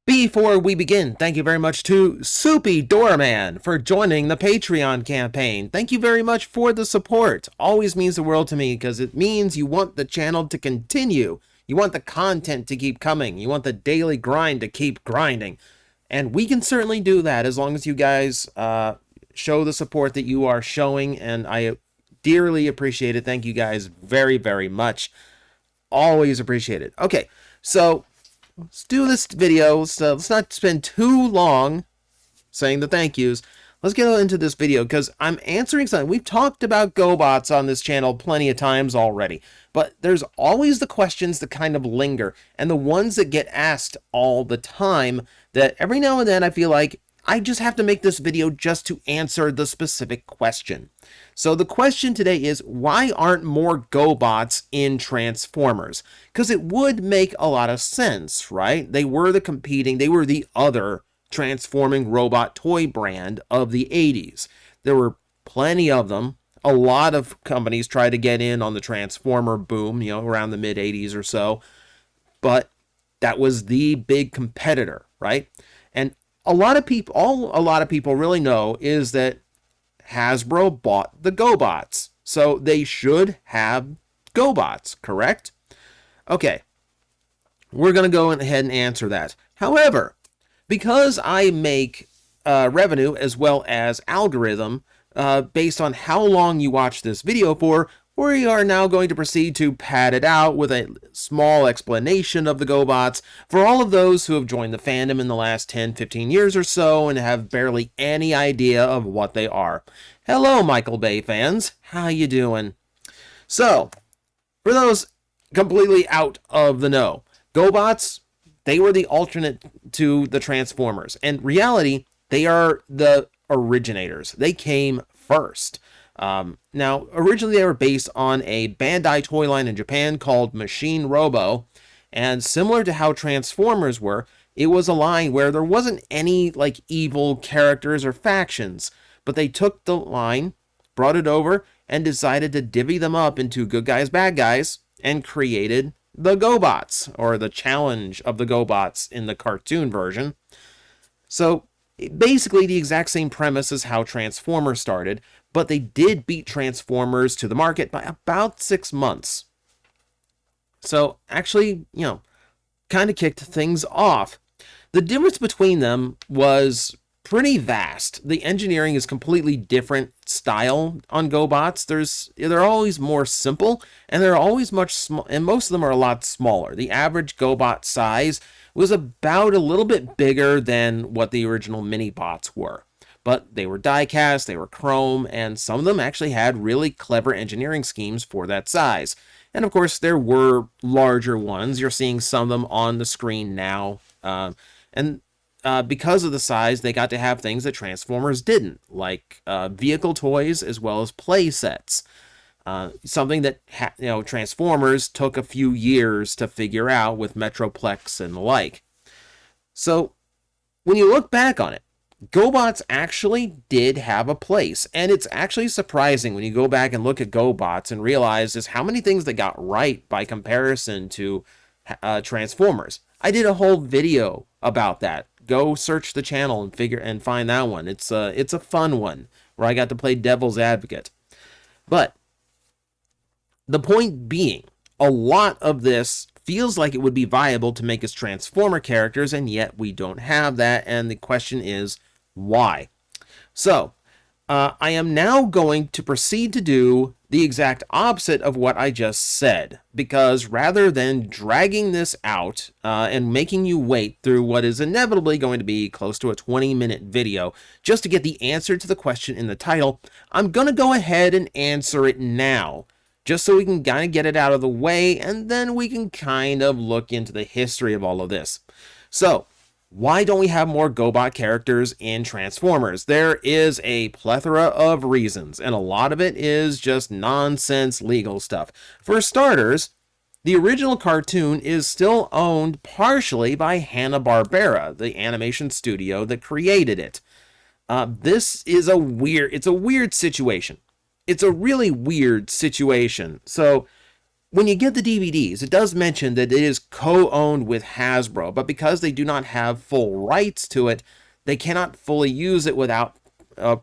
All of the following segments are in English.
Before we begin, thank you very much to Soupy Doorman for joining the Patreon campaign. Thank you very much for the support. Always means the world to me because it means you want the channel to continue. You want the content to keep coming. You want the daily grind to keep grinding. And we can certainly do that as long as you guys show the support that you are showing. And I dearly appreciate it. Thank you guys very, very much. Always appreciate it. Okay, so let's do this video. So let's not spend too long saying the thank yous. Let's get into this video because I'm answering something. We've talked about Gobots on this channel plenty of times already, but there's always the questions that kind of linger and the ones that get asked all the time that every now and then I feel like I just have to make this video just to answer the specific question. So the question today is, why aren't more Gobots in Transformers? Because it would make a lot of sense, right? They were the other transforming robot toy brand of the 80s. There were plenty of them. A lot of companies tried to get in on the Transformer boom, around the mid 80s or so. But that was the big competitor, right? And a lot of people really know is that Hasbro bought the Gobots. So they should have Gobots, correct? Okay. We're going to go ahead and answer that. However, because I make revenue as well as algorithm based on how long you watch this video for, we are now going to proceed to pad it out with a small explanation of the Gobots for all of those who have joined the fandom in the last 10-15 years or so and have barely any idea of what they are. Hello, Michael Bay fans. How you doing? So, for those completely out of the know, Gobots, they were the alternate to the Transformers. In reality, they are the originators. They came first. Now, originally they were based on a Bandai toy line in Japan called Machine Robo, and similar to how Transformers were, it was a line where there wasn't any evil characters or factions, but they took the line, brought it over, and decided to divvy them up into good guys, bad guys, and created the Gobots, or the challenge of the Gobots in the cartoon version. So, basically the exact same premise as how Transformers started, but they did beat Transformers to the market by about 6 months. So, actually, kind of kicked things off. The difference between them was pretty vast. The engineering is completely different style on Gobots. They're always more simple, and they're always and most of them are a lot smaller. The average Gobot size was about a little bit bigger than what the original mini-bots were. But they were die-cast, they were chrome, and some of them actually had really clever engineering schemes for that size. And of course, there were larger ones. You're seeing some of them on the screen now. Because of the size, they got to have things that Transformers didn't, like vehicle toys as well as play sets. Something that Transformers took a few years to figure out with Metroplex and the like. So when you look back on it, Gobots actually did have a place, and it's actually surprising when you go back and look at Gobots and realize just how many things they got right by comparison to Transformers. I did a whole video about that. Go search the channel and find that one. It's a fun one where I got to play devil's advocate. But the point being, a lot of this feels like it would be viable to make as Transformer characters, and yet we don't have that, and the question is, why? So, I am now going to proceed to do the exact opposite of what I just said, because rather than dragging this out and making you wait through what is inevitably going to be close to a 20-minute video just to get the answer to the question in the title, I'm going to go ahead and answer it now, just so we can kind of get it out of the way, and then we can kind of look into the history of all of this. So, why don't we have more Gobot characters in Transformers? There is a plethora of reasons, and a lot of it is just nonsense legal stuff. For starters, the original cartoon is still owned partially by Hanna-Barbera, the animation studio that created it. This is a weird situation. It's a really weird situation. So, When you get the DVDs, it does mention that it is co-owned with Hasbro, but because they do not have full rights to it, they cannot fully use it without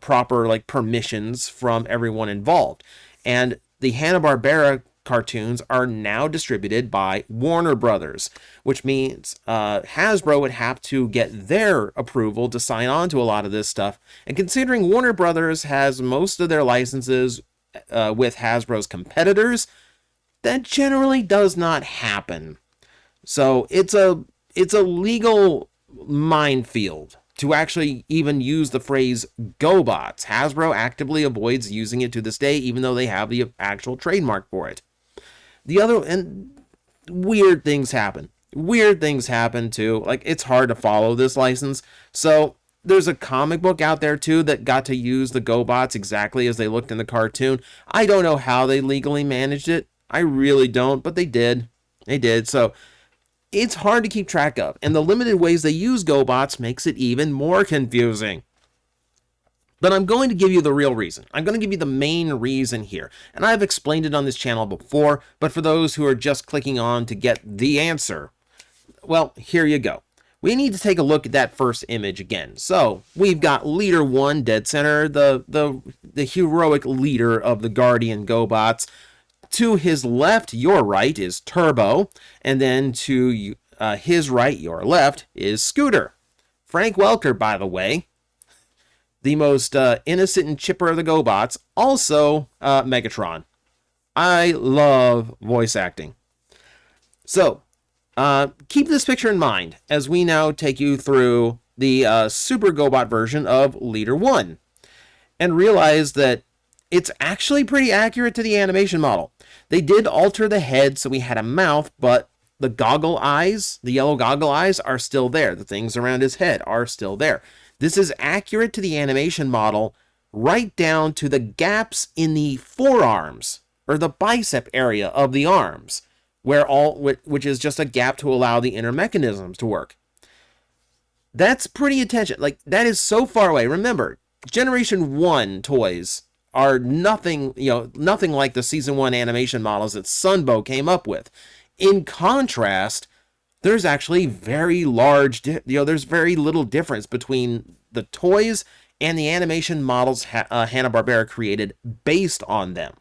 proper like permissions from everyone involved. And the Hanna-Barbera cartoons are now distributed by Warner Brothers, which means Hasbro would have to get their approval to sign on to a lot of this stuff. And considering Warner Brothers has most of their licenses with Hasbro's competitors, that generally does not happen. So it's a legal minefield to actually even use the phrase Gobots. Hasbro actively avoids using it to this day, even though they have the actual trademark for it. And weird things happen. Weird things happen too. Like, it's hard to follow this license. So there's a comic book out there too that got to use the Gobots exactly as they looked in the cartoon. I don't know how they legally managed it. I really don't, but they did. They did. So it's hard to keep track of, and the limited ways they use Gobots makes it even more confusing. But I'm going to give you the real reason. I'm going to give you the main reason here. And I've explained it on this channel before, but for those who are just clicking on to get the answer, well, here you go. We need to take a look at that first image again. So we've got Leader 1 dead center, the heroic leader of the Guardian Gobots. To his left, your right, is Turbo, and then to his right, your left, is Scooter. Frank Welker, by the way, the most innocent and chipper of the Gobots, also Megatron. I love voice acting. So, keep this picture in mind as we now take you through the Super Gobot version of Leader 1, and realize that it's actually pretty accurate to the animation model. They did alter the head so we had a mouth, but the goggle eyes, the yellow goggle eyes, are still there. The things around his head are still there. This is accurate to the animation model, right down to the gaps in the forearms, or the bicep area of the arms, which is just a gap to allow the inner mechanisms to work. That's pretty attention. Like, that is so far away. Remember, Generation 1 toys are nothing like the Season 1 animation models that Sunbow came up with. In contrast, there's actually very there's very little difference between the toys and the animation models Hanna-Barbera created based on them.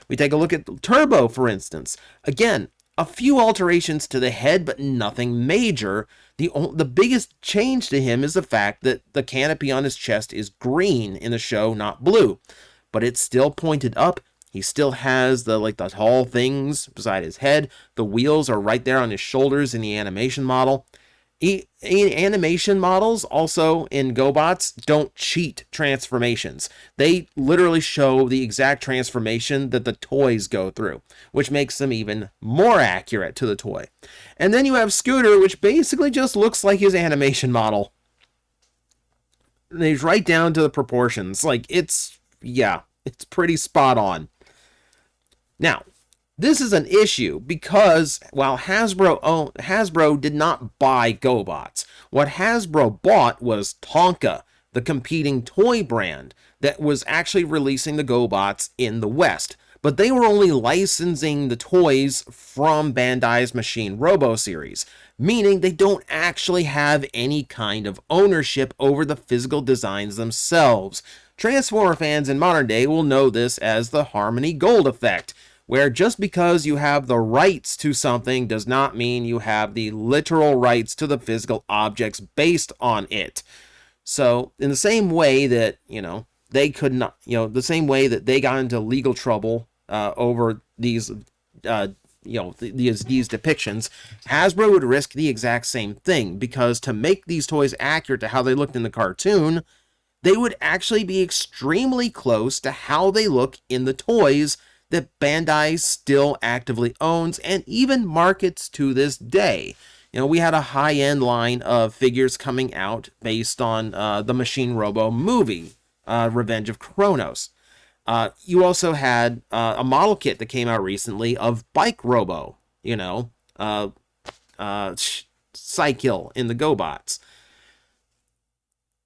We take a look at Turbo, for instance. Again, a few alterations to the head, but nothing major. The biggest change to him is the fact that the canopy on his chest is green in the show, not blue. But it's still pointed up. He still has the tall things beside his head. The wheels are right there on his shoulders in the animation model. Animation models also in Gobots don't cheat transformations. They literally show the exact transformation that the toys go through, which makes them even more accurate to the toy. And then you have Scooter, which basically just looks like his animation model. He's right down to the proportions. It's pretty spot on. Now, this is an issue because while Hasbro did not buy Gobots, what Hasbro bought was Tonka, the competing toy brand that was actually releasing the Gobots in the West. But they were only licensing the toys from Bandai's Machine Robo series, meaning they don't actually have any kind of ownership over the physical designs themselves. Transformer fans in modern day will know this as the Harmony Gold effect, where just because you have the rights to something does not mean you have the literal rights to the physical objects based on it. So, in the same way that, they could not, the same way that they got into legal trouble over these depictions, Hasbro would risk the exact same thing, because to make these toys accurate to how they looked in the cartoon, they would actually be extremely close to how they look in the toys that Bandai still actively owns and even markets to this day. We had a high-end line of figures coming out based on the Machine Robo movie, Revenge of Kronos. You also had a model kit that came out recently of Bike Robo, Psykill in the Gobots.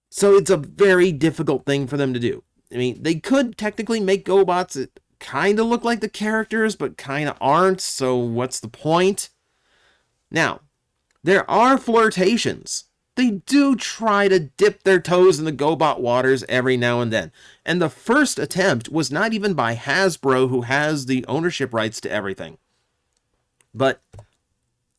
So it's a very difficult thing for them to do. I mean, they could technically make Gobots kind of look like the characters, but kind of aren't, so what's the point? Now, there are flirtations. They do try to dip their toes in the Gobot waters every now and then. And the first attempt was not even by Hasbro, who has the ownership rights to everything. But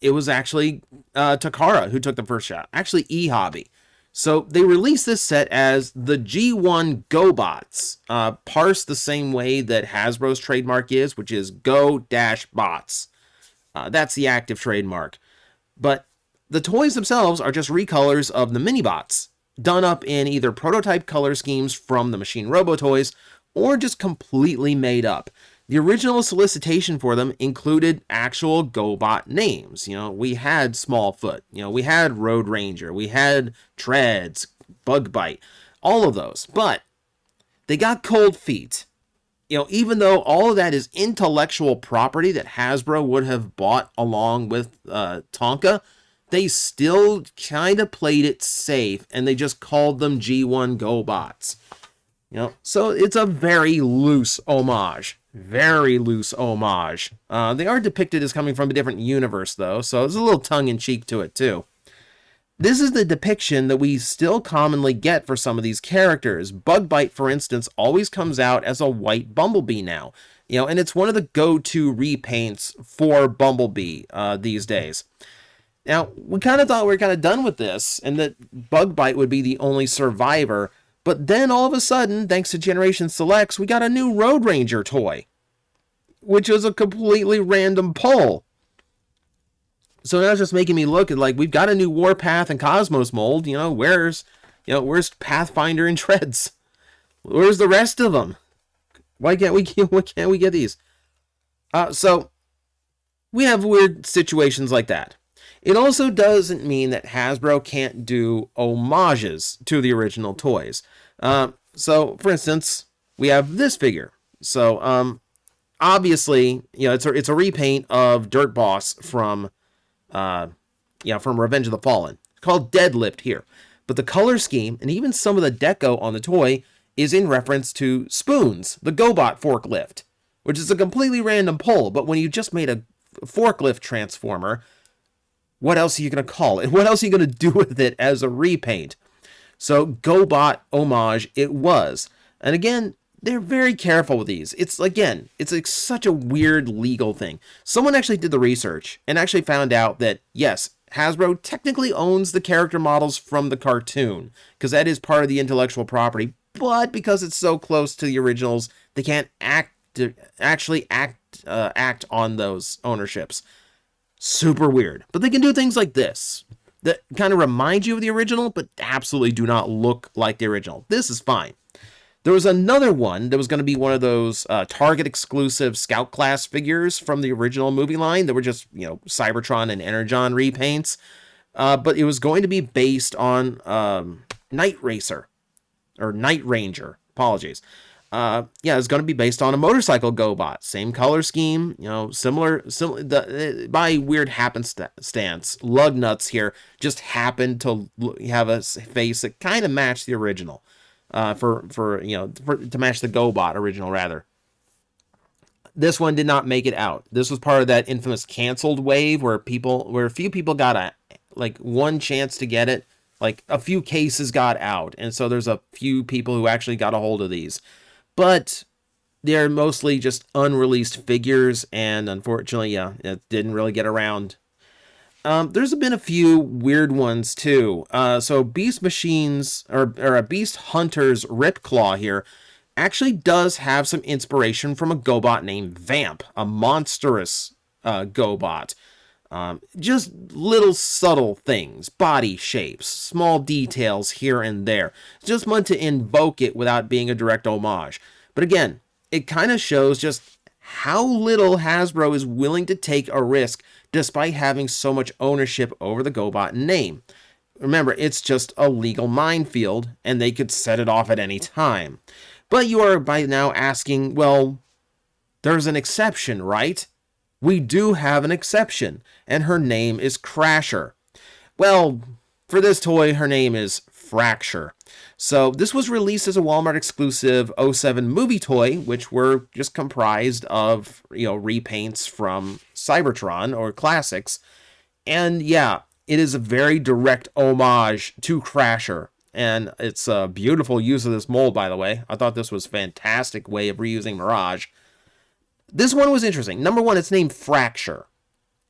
it was actually Takara who took the first shot. Actually, eHobby. So they released this set as the G1 Gobots, parsed the same way that Hasbro's trademark is, which is Go-Bots. That's the active trademark. But the toys themselves are just recolors of the mini-bots, done up in either prototype color schemes from the Machine Robo toys, or just completely made up. The original solicitation for them included actual Gobot names. You know, we had Smallfoot, you know, we had Road Ranger, we had Treads, Bugbite, all of those. But they got cold feet. You know, even though all of that is intellectual property that Hasbro would have bought along with Tonka, they still kind of played it safe, and they just called them G1 Gobots. You know, so it's a very loose homage. Very loose homage. They are depicted as coming from a different universe, though, so there's a little tongue-in-cheek to it, too. This is the depiction that we still commonly get for some of these characters. Bugbite, for instance, always comes out as a white Bumblebee now. You know, and it's one of the go-to repaints for Bumblebee these days. Now, we kind of thought we were kind of done with this, and that Bugbite would be the only survivor, but then all of a sudden, thanks to Generation Selects, we got a new Road Ranger toy, which was a completely random pull. So now it's just making me look at, like, we've got a new Warpath and Cosmos mold. You know, where's Pathfinder and Treads? Where's the rest of them? Why can't we get these? So we have weird situations like that. It also doesn't mean that Hasbro can't do homages to the original toys. So, for instance, we have this figure. So, obviously, you know, it's a repaint of Dirt Boss from Revenge of the Fallen. It's called Deadlift here. But the color scheme, and even some of the deco on the toy, is in reference to Spoons, the Gobot forklift, which is a completely random pull. But when you just made a forklift transformer, what else are you going to call it? What else are you going to do with it as a repaint? So Gobot homage it was. And again, they're very careful with these. It's like such a weird legal thing. Someone actually did the research and actually found out that, yes, Hasbro technically owns the character models from the cartoon, because that is part of the intellectual property. But because it's so close to the originals, they can't actually act on those ownerships. Super weird. But they can do things like this that kind of remind you of the original, but absolutely do not look like the original. This is fine. There was another one that was going to be one of those Target exclusive Scout class figures from the original movie line that were just, you know, Cybertron and Energon repaints. But it was going to be based on Night Racer or Night Ranger. Apologies. It's going to be based on a motorcycle Gobot. Same color scheme, you know, similar by weird happenstance. Lug nuts here just happened to have a face that kind of matched the original. To match the Gobot original, rather. This one did not make it out. This was part of that infamous canceled wave where a few people got one chance to get it. Like a few cases got out, and so there's a few people who actually got a hold of these. But they're mostly just unreleased figures, and unfortunately, it didn't really get around. There's been a few weird ones too. So Beast Machines or a Beast Hunter's Ripclaw here actually does have some inspiration from a Gobot named Vamp, a monstrous Gobot. Just little subtle things, body shapes, small details here and there. Just meant to invoke it without being a direct homage. But again, it kind of shows just how little Hasbro is willing to take a risk despite having so much ownership over the Gobot name. Remember, it's just a legal minefield, and they could set it off at any time. But you are by now asking, well, there's an exception, right? We do have an exception, and her name is Crasher. Well, for this toy, her name is Fracture. So this was released as a Walmart exclusive '07 movie toy, which were just comprised of, repaints from Cybertron or classics. And yeah, it is a very direct homage to Crasher. And it's a beautiful use of this mold, by the way. I thought this was a fantastic way of reusing Mirage. This one was interesting. Number one, it's named Fracture.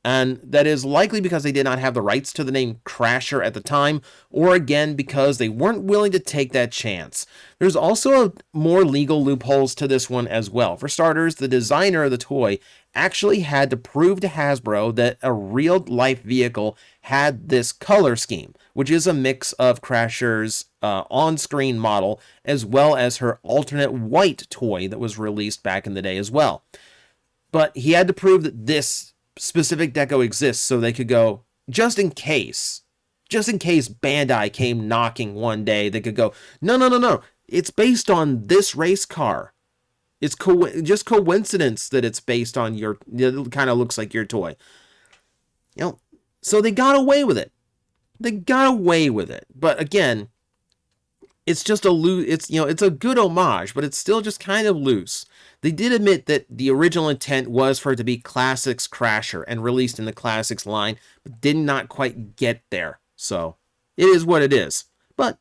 And that is likely because they did not have the rights to the name Crasher at the time, or again, because they weren't willing to take that chance. There's also more legal loopholes to this one as well. For starters, the designer of the toy actually had to prove to Hasbro that a real-life vehicle had this color scheme, which is a mix of Crasher's on-screen model as well as her alternate white toy that was released back in the day as well. But he had to prove that this specific deco exists so they could go, just in case Bandai came knocking one day, they could go, no, it's based on this race car. It's just coincidence that it's based on it kind of looks like your toy. So they got away with it. But again, it's just it's a good homage, but it's still just kind of loose. They did admit that the original intent was for it to be Classics Crasher and released in the Classics line, but did not quite get there. So it is what it is. But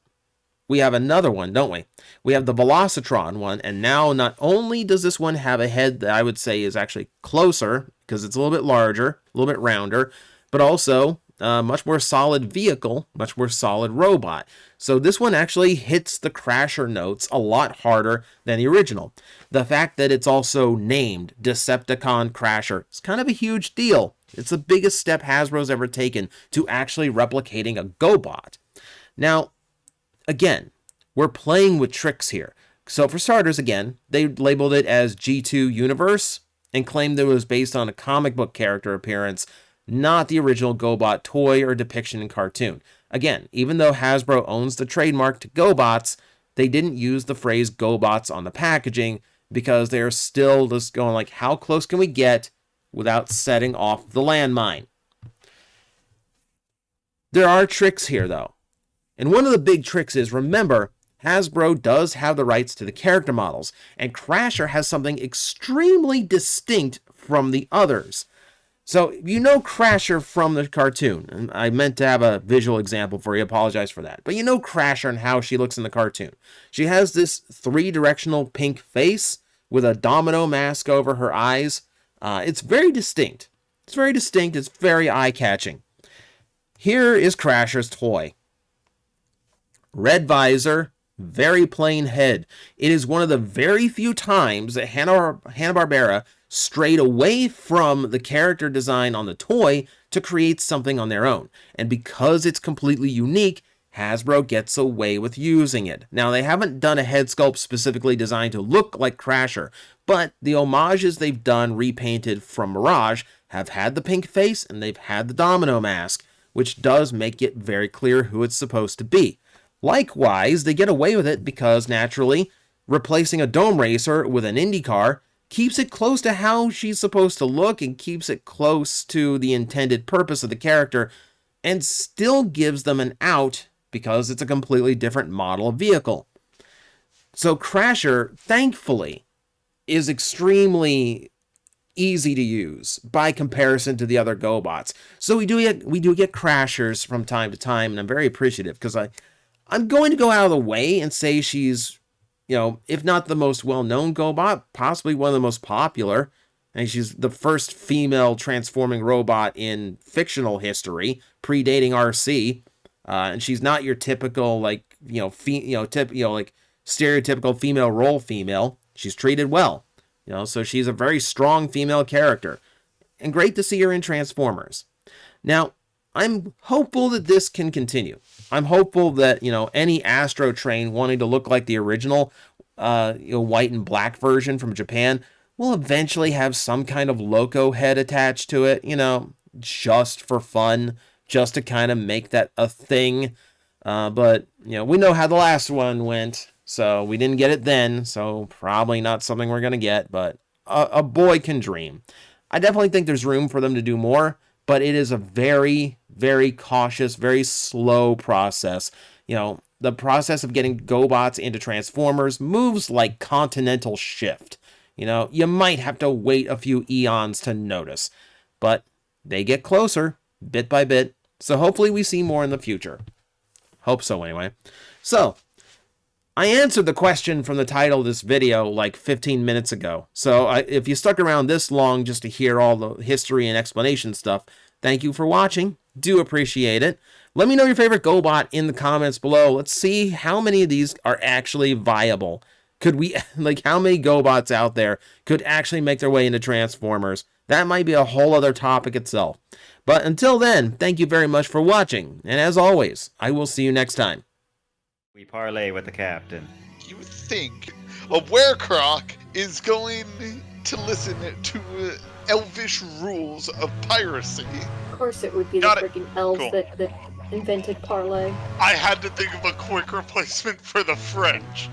we have another one, don't we? We have the Velocitron one, and now not only does this one have a head that I would say is actually closer, because it's a little bit larger, a little bit rounder, but also much more solid vehicle, much more solid robot. So this one actually hits the Crasher notes a lot harder than the original. The fact that it's also named Decepticon Crasher is kind of a huge deal. It's the biggest step Hasbro's ever taken to actually replicating a GoBot. Now, again, we're playing with tricks here. So for starters, again, they labeled it as G2 Universe and claimed that it was based on a comic book character appearance, not the original GoBot toy or depiction in cartoon. Again, even though Hasbro owns the trademark to GoBots, they didn't use the phrase GoBots on the packaging because they're still just going like, how close can we get without setting off the landmine? There are tricks here, though. And one of the big tricks is, remember, Hasbro does have the rights to the character models, and Crasher has something extremely distinct from the others. So, Crasher from the cartoon, and I meant to have a visual example for you, apologize for that. But Crasher and how she looks in the cartoon. She has this three-directional pink face with a domino mask over her eyes. It's very distinct. It's very eye-catching. Here is Crasher's toy. Red visor, very plain head. It is one of the very few times that Hanna-Barbera strayed away from the character design on the toy to create something on their own. And because it's completely unique, Hasbro gets away with using it. Now, they haven't done a head sculpt specifically designed to look like Crasher, but the homages they've done repainted from Mirage have had the pink face and they've had the domino mask, which does make it very clear who it's supposed to be. Likewise, they get away with it because, naturally, replacing a Dome Racer with an Indy car keeps it close to how she's supposed to look and keeps it close to the intended purpose of the character, and still gives them an out because it's a completely different model of vehicle. So Crasher, thankfully, is extremely easy to use by comparison to the other GoBots. So we do get Crashers from time to time, and I'm very appreciative because I'm going to go out of the way and say she's, if not the most well-known GoBot, possibly one of the most popular. And she's the first female transforming robot in fictional history, predating RC. And she's not your typical, stereotypical female role female. She's treated well. So she's a very strong female character. And great to see her in Transformers. Now, I'm hopeful that this can continue. I'm hopeful that, any Astro Train wanting to look like the original, white and black version from Japan will eventually have some kind of loco head attached to it, just for fun, just to kind of make that a thing. But, we know how the last one went, so we didn't get it then, so probably not something we're going to get, but a boy can dream. I definitely think there's room for them to do more, but it is a very, very cautious, very slow process. the process of getting Gobots into Transformers moves like continental shift. You know, you might have to wait a few eons to notice, but they get closer, bit by bit, so hopefully we see more in the future. Hope so, anyway. So, I answered the question from the title of this video like 15 minutes ago, so if you stuck around this long just to hear all the history and explanation stuff, thank you for watching. Do appreciate it. Let me know your favorite Gobot in the comments below. Let's see how many of these are actually viable. Could we, like, how many Gobots out there could actually make their way into Transformers? That might be a whole other topic itself. But until then, thank you very much for watching. And as always, I will see you next time. We parlay with the captain. You think a werecroc is going to listen to elvish rules of piracy? Of course it would be the freaking elves that invented parlay. I had to think of a quick replacement for the French.